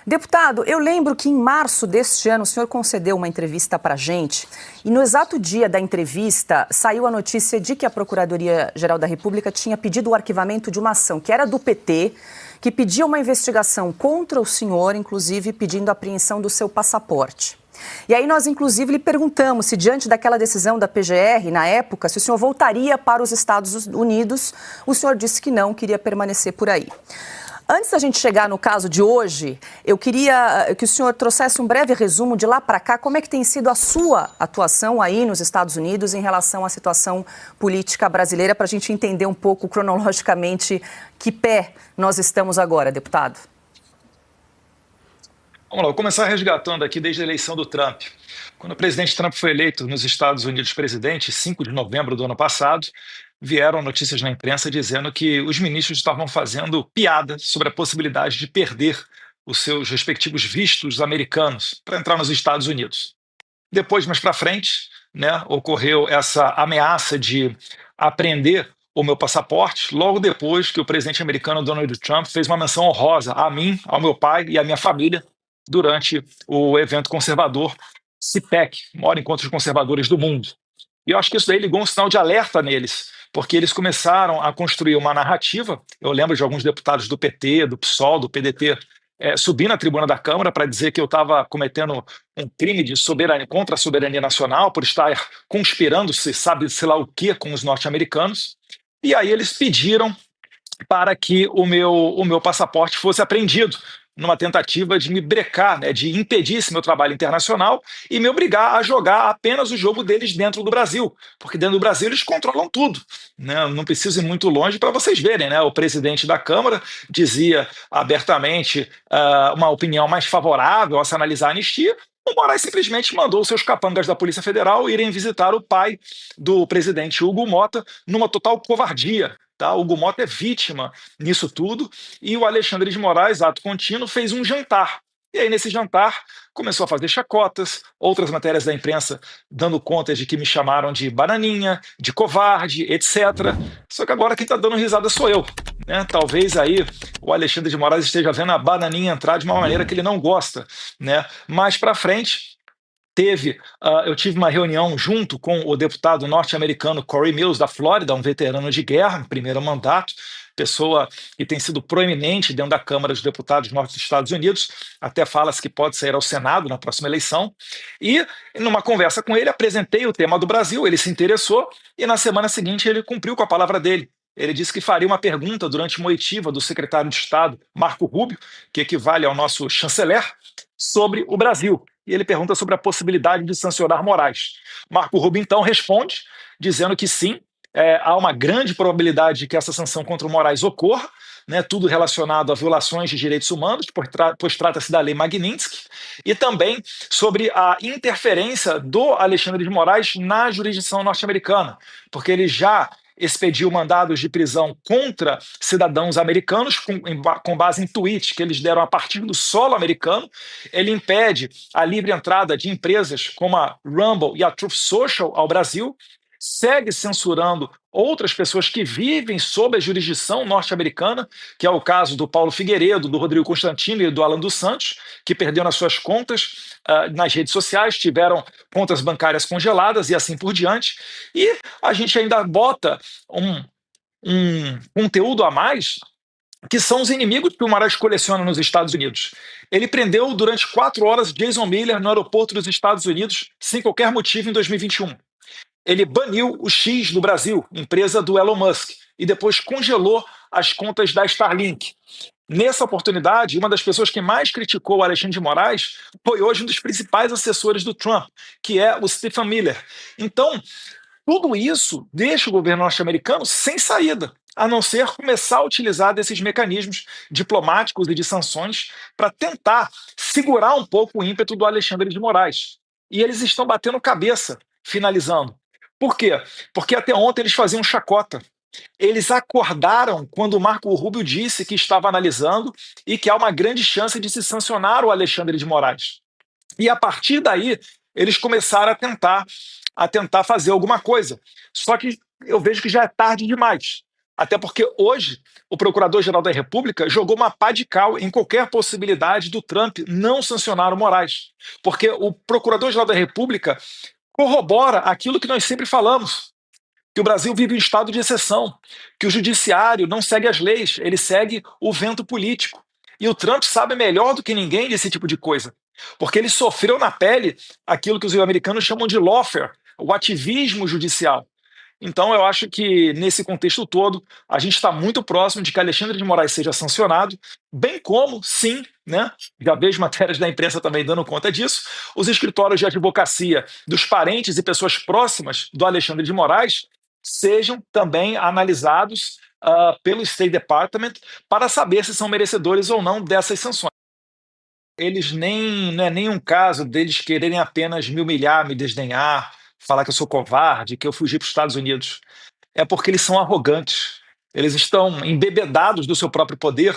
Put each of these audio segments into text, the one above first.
Deputado, eu lembro que em março deste ano o senhor concedeu uma entrevista para a gente e no exato dia da entrevista saiu a notícia de que a Procuradoria-Geral da República tinha pedido o arquivamento de uma ação que era do PT, que pedia uma investigação contra o senhor, inclusive pedindo a apreensão do seu passaporte. E aí nós, inclusive, lhe perguntamos se, diante daquela decisão da PGR, na época, se o senhor voltaria para os Estados Unidos. O senhor disse que não, queria permanecer por aí. Antes da gente chegar no caso de hoje, eu queria que o senhor trouxesse um breve resumo de lá para cá, como é que tem sido a sua atuação aí nos Estados Unidos em relação à situação política brasileira, para a gente entender um pouco cronologicamente que pé nós estamos agora, deputado. Vamos lá, vou começar resgatando aqui desde a eleição do Trump. Quando o presidente Trump foi eleito nos Estados Unidos presidente, 5 de novembro do ano passado, vieram notícias na imprensa dizendo que os ministros estavam fazendo piada sobre a possibilidade de perder os seus respectivos vistos americanos para entrar nos Estados Unidos. Depois, mais para frente, ocorreu essa ameaça de apreender o meu passaporte, logo depois que o presidente americano Donald Trump fez uma menção honrosa a mim, ao meu pai e à minha família durante o evento conservador CPAC, maior encontro de conservadores do mundo. E eu acho que isso daí ligou um sinal de alerta neles, porque eles começaram a construir uma narrativa. Eu lembro de alguns deputados do PT, do PSOL, do PDT, subir na tribuna da Câmara para dizer que eu estava cometendo um crime de soberania contra a soberania nacional por estar conspirando, se sabe, sei lá o que, com os norte-americanos. E aí eles pediram para que o meu passaporte fosse apreendido, numa tentativa de me brecar, de impedir esse meu trabalho internacional e me obrigar a jogar apenas o jogo deles dentro do Brasil, porque dentro do Brasil eles controlam tudo. Não preciso ir muito longe para vocês verem. O presidente da Câmara dizia abertamente uma opinião mais favorável a se analisar a anistia. O Moraes simplesmente mandou seus capangas da Polícia Federal irem visitar o pai do presidente Hugo Mota numa total covardia. O Hugo Mota é vítima nisso tudo, e o Alexandre de Moraes, ato contínuo, fez um jantar. E aí, nesse jantar, começou a fazer chacotas, outras matérias da imprensa dando conta de que me chamaram de bananinha, de covarde, etc. Só que agora quem está dando risada sou eu. Talvez aí o Alexandre de Moraes esteja vendo a bananinha entrar de uma maneira que ele não gosta. Mais para frente, eu tive uma reunião junto com o deputado norte-americano Corey Mills, da Flórida, um veterano de guerra, primeiro mandato, pessoa que tem sido proeminente dentro da Câmara dos Deputados norte dos Estados Unidos, até fala-se que pode sair ao Senado na próxima eleição. E, numa conversa com ele, apresentei o tema do Brasil, ele se interessou, e na semana seguinte ele cumpriu com a palavra dele. Ele disse que faria uma pergunta durante uma oitiva do secretário de Estado, Marco Rubio, que equivale ao nosso chanceler, sobre o Brasil. E ele pergunta sobre a possibilidade de sancionar Moraes. Marco Rubio, então, responde, dizendo que sim, há uma grande probabilidade de que essa sanção contra o Moraes ocorra, tudo relacionado a violações de direitos humanos, pois trata-se da Lei Magnitsky, e também sobre a interferência do Alexandre de Moraes na jurisdição norte-americana, porque ele já expediu mandados de prisão contra cidadãos americanos com base em tweets que eles deram a partir do solo americano. Ele impede a livre entrada de empresas como a Rumble e a Truth Social ao Brasil, segue censurando outras pessoas que vivem sob a jurisdição norte-americana, que é o caso do Paulo Figueiredo, do Rodrigo Constantino e do Alan dos Santos, que perderam as suas contas nas redes sociais, tiveram contas bancárias congeladas e assim por diante. E a gente ainda bota um conteúdo a mais, que são os inimigos que o Moraes coleciona nos Estados Unidos. Ele prendeu durante 4 horas Jason Miller no aeroporto dos Estados Unidos, sem qualquer motivo, em 2021. Ele baniu o X do Brasil, empresa do Elon Musk, e depois congelou as contas da Starlink. Nessa oportunidade, uma das pessoas que mais criticou o Alexandre de Moraes foi hoje um dos principais assessores do Trump, que é o Stephen Miller. Então, tudo isso deixa o governo norte-americano sem saída, a não ser começar a utilizar desses mecanismos diplomáticos e de sanções para tentar segurar um pouco o ímpeto do Alexandre de Moraes. E eles estão batendo cabeça, finalizando. Por quê? Porque até ontem eles faziam chacota. Eles acordaram quando o Marco Rubio disse que estava analisando e que há uma grande chance de se sancionar o Alexandre de Moraes. E a partir daí, eles começaram a tentar fazer alguma coisa. Só que eu vejo que já é tarde demais. Até porque hoje o Procurador-Geral da República jogou uma pá de cal em qualquer possibilidade do Trump não sancionar o Moraes. Porque o Procurador-Geral da República corrobora aquilo que nós sempre falamos, que o Brasil vive um estado de exceção, que o judiciário não segue as leis, ele segue o vento político. E o Trump sabe melhor do que ninguém desse tipo de coisa, porque ele sofreu na pele aquilo que os americanos chamam de lawfare, o ativismo judicial. Então, eu acho que, nesse contexto todo, a gente está muito próximo de que Alexandre de Moraes seja sancionado, bem como, sim, né, já vejo matérias da imprensa também dando conta disso, os escritórios de advocacia dos parentes e pessoas próximas do Alexandre de Moraes sejam também analisados pelo State Department para saber se são merecedores ou não dessas sanções. Eles nem, não é nenhum caso deles quererem apenas me humilhar, me desdenhar, falar que eu sou covarde, que eu fugi para os Estados Unidos. É porque eles são arrogantes. Eles estão embebedados do seu próprio poder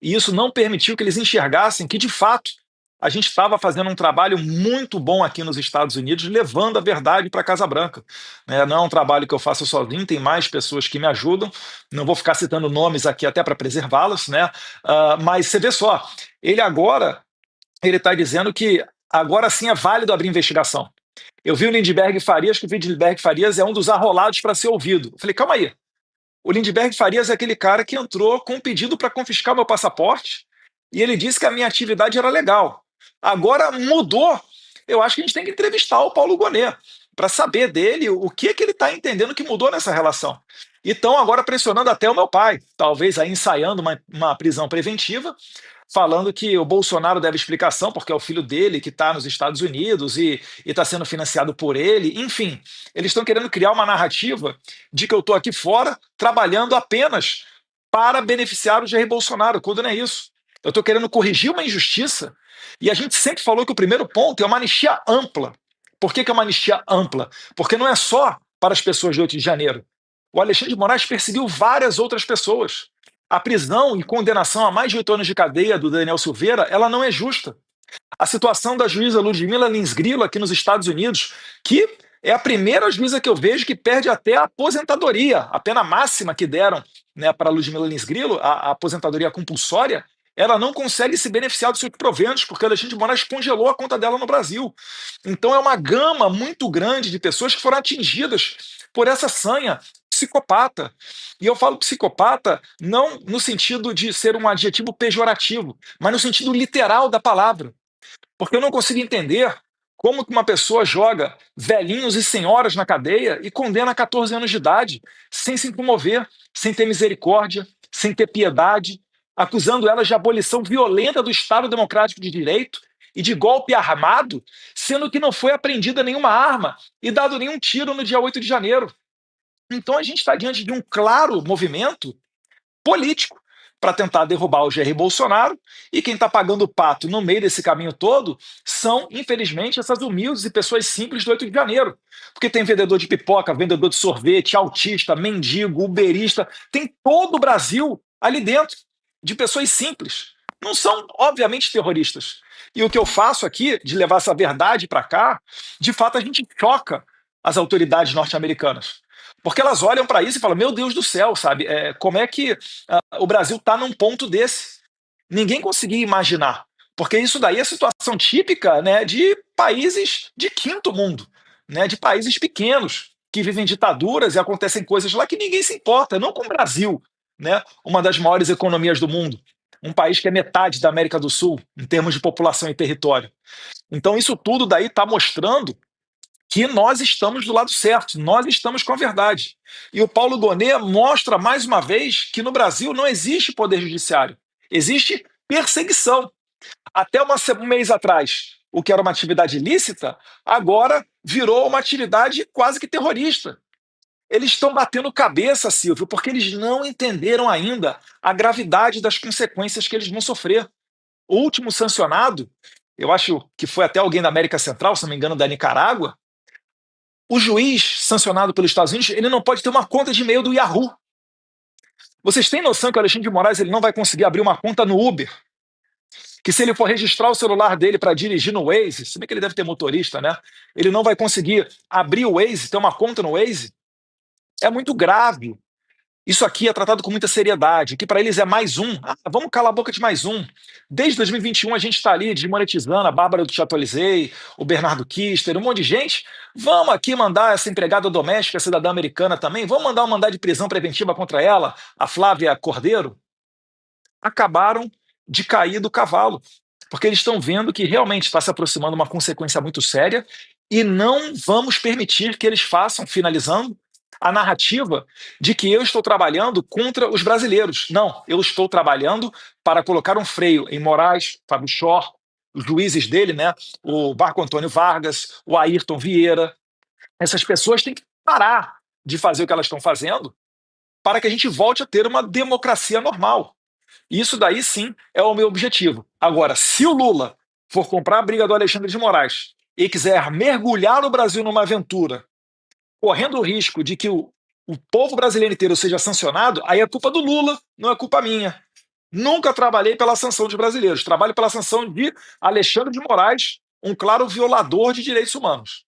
e isso não permitiu que eles enxergassem que, de fato, a gente estava fazendo um trabalho muito bom aqui nos Estados Unidos, levando a verdade para a Casa Branca. Né? Não é um trabalho que eu faço sozinho, tem mais pessoas que me ajudam. Não vou ficar citando nomes aqui até para preservá-las, né? Mas você vê só, ele está dizendo que agora sim é válido abrir investigação. Eu vi o Lindbergh Farias, que o Lindbergh Farias é um dos arrolados para ser ouvido. Eu falei, calma aí. O Lindbergh Farias é aquele cara que entrou com um pedido para confiscar meu passaporte e ele disse que a minha atividade era legal. Agora mudou. Eu acho que a gente tem que entrevistar o Paulo Gonet para saber dele o que ele está entendendo que mudou nessa relação. E estão agora pressionando até o meu pai, talvez aí ensaiando uma prisão preventiva, falando que o Bolsonaro deve explicação, porque é o filho dele que está nos Estados Unidos e está sendo financiado por ele. Enfim, eles estão querendo criar uma narrativa de que eu estou aqui fora trabalhando apenas para beneficiar o Jair Bolsonaro, quando não é isso. Eu estou querendo corrigir uma injustiça e a gente sempre falou que o primeiro ponto é uma anistia ampla. Por que é uma anistia ampla? Porque não é só para as pessoas do 8 de janeiro. O Alexandre de Moraes perseguiu várias outras pessoas. A prisão e condenação a mais de 8 anos de cadeia do Daniel Silveira, ela não é justa. A situação da juíza Ludmila Lins Grillo aqui nos Estados Unidos, que é a primeira juíza que eu vejo que perde até a aposentadoria, a pena máxima que deram, né, para Ludmila Lins Grillo, a aposentadoria compulsória, ela não consegue se beneficiar dos seus proventos, porque Alexandre de Moraes congelou a conta dela no Brasil. Então é uma gama muito grande de pessoas que foram atingidas por essa sanha psicopata. E eu falo psicopata não no sentido de ser um adjetivo pejorativo, mas no sentido literal da palavra. Porque eu não consigo entender como que uma pessoa joga velhinhos e senhoras na cadeia e condena a 14 anos de idade, sem se comover, sem ter misericórdia, sem ter piedade, acusando elas de abolição violenta do Estado Democrático de Direito e de golpe armado, sendo que não foi apreendida nenhuma arma e dado nenhum tiro no dia 8 de janeiro. Então a gente está diante de um claro movimento político para tentar derrubar o Jair Bolsonaro, e quem está pagando o pato no meio desse caminho todo são, infelizmente, essas humildes e pessoas simples do 8 de janeiro. Porque tem vendedor de pipoca, vendedor de sorvete, autista, mendigo, uberista, tem todo o Brasil ali dentro, de pessoas simples. Não são, obviamente, terroristas. E o que eu faço aqui, de levar essa verdade para cá, de fato a gente choca as autoridades norte-americanas. Porque elas olham para isso e falam: meu Deus do céu, sabe? Como é que o Brasil está num ponto desse? Ninguém conseguia imaginar. Porque isso daí é situação típica, né, de países de quinto mundo, né, de países pequenos, que vivem ditaduras e acontecem coisas lá que ninguém se importa, não com o Brasil, né, uma das maiores economias do mundo, um país que é metade da América do Sul, em termos de população e território. Então, isso tudo daí está mostrando que nós estamos do lado certo, nós estamos com a verdade. E o Paulo Gonet mostra mais uma vez que no Brasil não existe poder judiciário, existe perseguição. Até um mês atrás, o que era uma atividade ilícita, agora virou uma atividade quase que terrorista. Eles estão batendo cabeça, Silvio, porque eles não entenderam ainda a gravidade das consequências que eles vão sofrer. O último sancionado, eu acho que foi até alguém da América Central, se não me engano, da Nicarágua. O juiz sancionado pelos Estados Unidos, ele não pode ter uma conta de e-mail do Yahoo. Vocês têm noção que o Alexandre de Moraes ele não vai conseguir abrir uma conta no Uber? Que se ele for registrar o celular dele para dirigir no Waze, se bem que ele deve ter motorista, né? Ele não vai conseguir abrir o Waze, ter uma conta no Waze? É muito grave. Isso aqui é tratado com muita seriedade, que para eles é mais um. Ah, vamos calar a boca de mais um. Desde 2021 a gente está ali desmonetizando a Bárbara do Chatolisei, o Bernardo Kister, um monte de gente. Vamos aqui mandar essa empregada doméstica, cidadã americana também, vamos mandar um mandado de prisão preventiva contra ela, a Flávia Cordeiro. Acabaram de cair do cavalo, porque eles estão vendo que realmente está se aproximando uma consequência muito séria e não vamos permitir que eles façam, finalizando, a narrativa de que eu estou trabalhando contra os brasileiros. Não, eu estou trabalhando para colocar um freio em Moraes, Fábio Chor, os juízes dele, né? O Marco Antônio Vargas, o Ayrton Vieira. Essas pessoas têm que parar de fazer o que elas estão fazendo para que a gente volte a ter uma democracia normal. Isso daí sim é o meu objetivo. Agora, se o Lula for comprar a briga do Alexandre de Moraes e quiser mergulhar o Brasil numa aventura, correndo o risco de que o povo brasileiro inteiro seja sancionado, aí é culpa do Lula, não é culpa minha. Nunca trabalhei pela sanção dos brasileiros, trabalho pela sanção de Alexandre de Moraes, um claro violador de direitos humanos.